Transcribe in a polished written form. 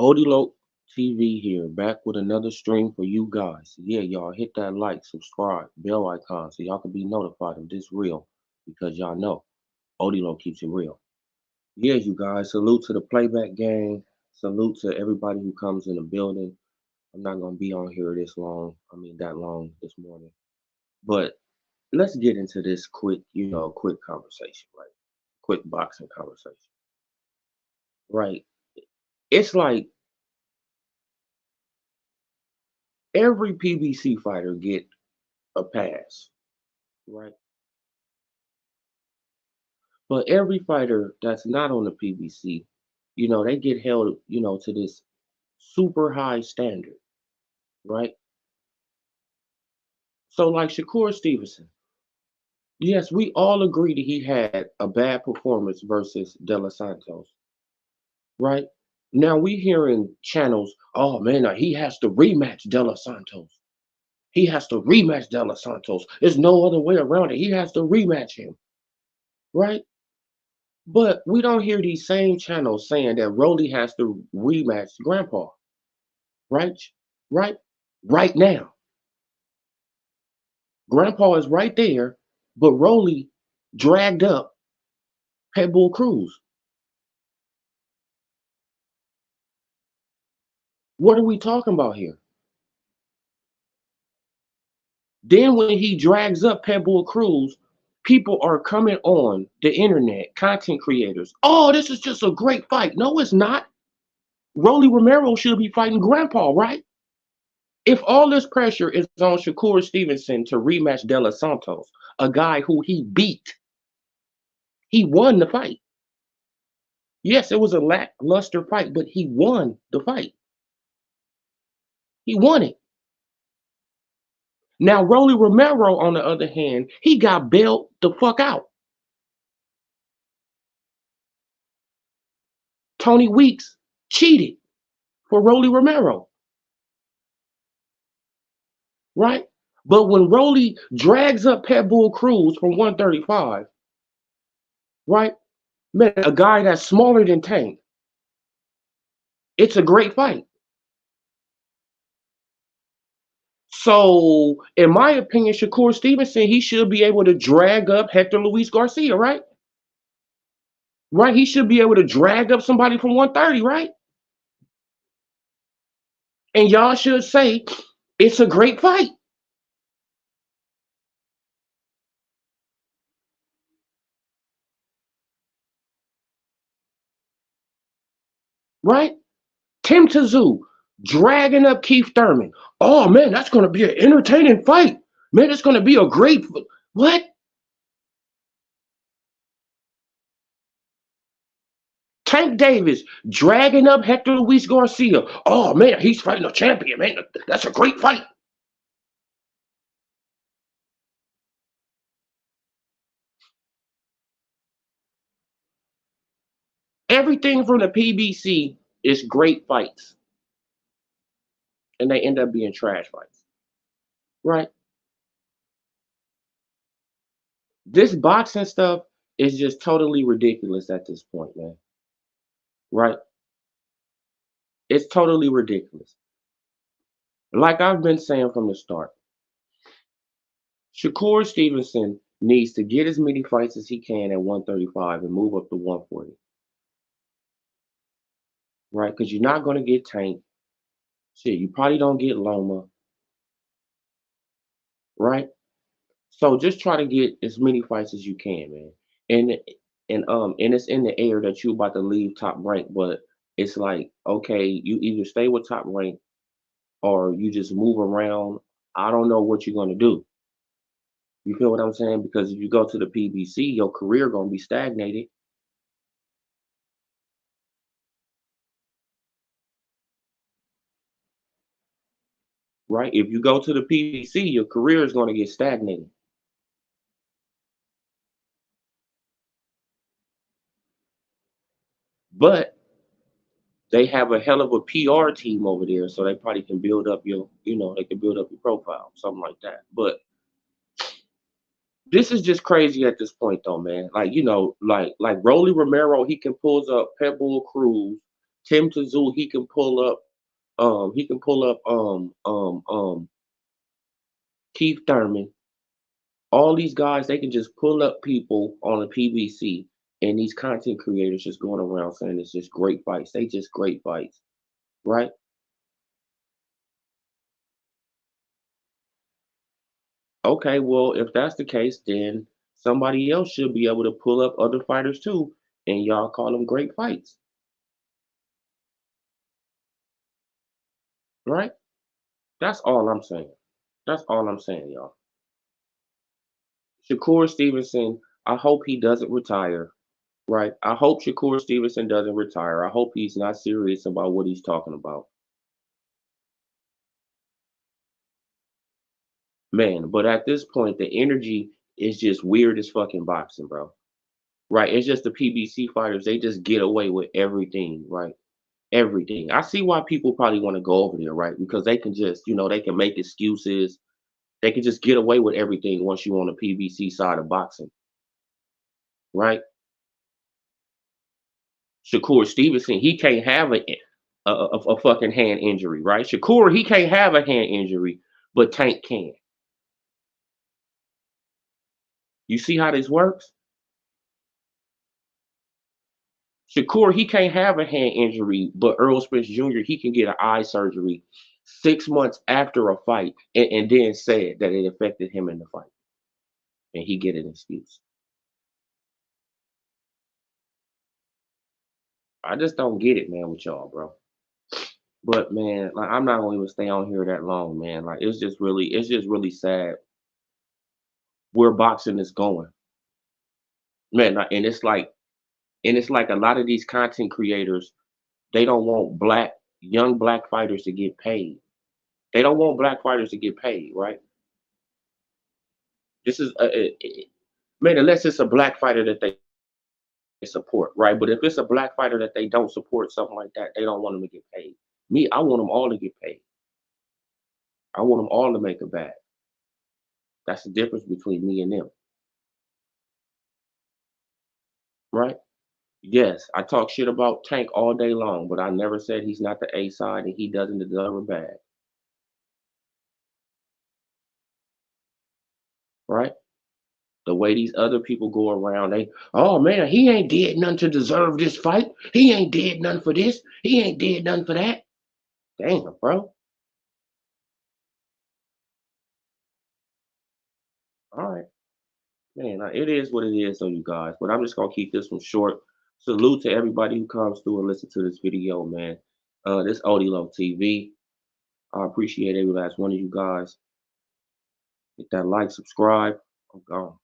Odilo TV here, back with another stream for you guys. Yeah, y'all hit that like, subscribe, bell icon so y'all can be notified of this real because y'all know Odilo keeps it real. Yeah, you guys, salute to the playback gang. Salute to everybody who comes in the building. I'm not gonna be on here this long. I mean that long this morning. But let's get into this quick, quick conversation, right? Quick boxing conversation. Right. It's like every PBC fighter get a pass, right? But every fighter that's not on the PBC, they get held, to this super high standard, right? So like Shakur Stevenson, yes, we all agree that he had a bad performance versus De Los Santos, right? Now we hearing channels, oh man, now he has to rematch De Los Santos. He has to rematch De Los Santos. There's no other way around it. He has to rematch him, right? But we don't hear these same channels saying that Rolly has to rematch Grandpa, right? Right? Right now. Grandpa is right there, but Rolly dragged up Pitbull Cruz. What are we talking about here? Then when he drags up Pitbull Cruz, people are coming on the internet, content creators. Oh, this is just a great fight. No, it's not. Rolly Romero should be fighting Grandpa, right? If all this pressure is on Shakur Stevenson to rematch De Los Santos, a guy who he beat, he won the fight. Yes, it was a lackluster fight, but he won the fight. He won it. Now, Rolly Romero, on the other hand, he got bailed the fuck out. Tony Weeks cheated for Rolly Romero, right? But when Rolly drags up Pitbull Cruz from 135, right? Man, a guy that's smaller than Tank, it's a great fight. So, in my opinion, Shakur Stevenson, he should be able to drag up Hector Luis Garcia, right? Right? He should be able to drag up somebody from 130, right? And y'all should say it's a great fight, right? Tim Tszyu dragging up Keith Thurman. Oh man, that's going to be an entertaining fight. Man, it's going to be a great. What? Tank Davis dragging up Hector Luis Garcia. Oh man, he's fighting a champion, man. That's a great fight. Everything from the PBC is great fights, and they end up being trash fights, right? This boxing stuff is just totally ridiculous at this point, man. Right? It's totally ridiculous. Like I've been saying from the start, Shakur Stevenson needs to get as many fights as he can at 135 and move up to 140, right? Because you're not going to get Tank. Shit, you probably don't get Loma, right? So just try to get as many fights as you can, man. And and it's in the air that you about to leave top rank, but it's like, okay, you either stay with top rank or you just move around. I don't know what you're gonna do. You feel what I'm saying? Because if you go to the PBC, your career gonna be stagnated, right? If you go to the PBC, your career is gonna get stagnated. But they have a hell of a PR team over there, so they probably can build up they can build up your profile, something like that. But this is just crazy at this point, though, man. Like Rolly Romero, he can pull up Pitbull Cruz. Tim Tszyu, he can pull up Keith Thurman. All these guys, they can just pull up people on a PBC, and these content creators just going around saying it's just great fights. They just great fights, right? Okay, well, if that's the case, then somebody else should be able to pull up other fighters too, and y'all call them great fights, right? That's all I'm saying. That's all I'm saying, y'all. Shakur Stevenson, I hope he doesn't retire, right? I hope Shakur Stevenson doesn't retire. I hope he's not serious about what he's talking about. Man, but at this point, the energy is just weird as fucking boxing, bro. Right? It's just the PBC fighters, they just get away with everything, right? Everything. I see why people probably want to go over there, right? Because they can just, they can make excuses. They can just get away with everything once you on the PBC side of boxing, right? Shakur Stevenson, he can't have a fucking hand injury, right? Shakur, he can't have a hand injury, but Tank can. You see how this works? Shakur, he can't have a hand injury, but Earl Spence Jr., he can get an eye surgery 6 months after a fight and then say that it affected him in the fight. And he get an excuse. I just don't get it, man, with y'all, bro. But man, like I'm not gonna even stay on here that long, man. Like it's just really sad where boxing is going. Man, and it's like a lot of these content creators, they don't want young black fighters to get paid. They don't want black fighters to get paid, right? This is man, unless it's a black fighter that they support, right? But if it's a black fighter that they don't support, something like that, they don't want them to get paid. Me, I want them all to get paid. I want them all to make a bag. That's the difference between me and them, right? Yes, I talk shit about Tank all day long, but I never said he's not the A side and he doesn't deserve a bag, right? The way these other people go around, oh man, he ain't did nothing to deserve this fight. He ain't did nothing for this. He ain't did nothing for that. Damn, bro. All right. Man, it is what it is, though, you guys. But I'm just gonna keep this one short. Salute to everybody who comes through and listen to this video, man. This Odilo TV. I appreciate every last one of you guys. Hit that like, subscribe. I'm gone.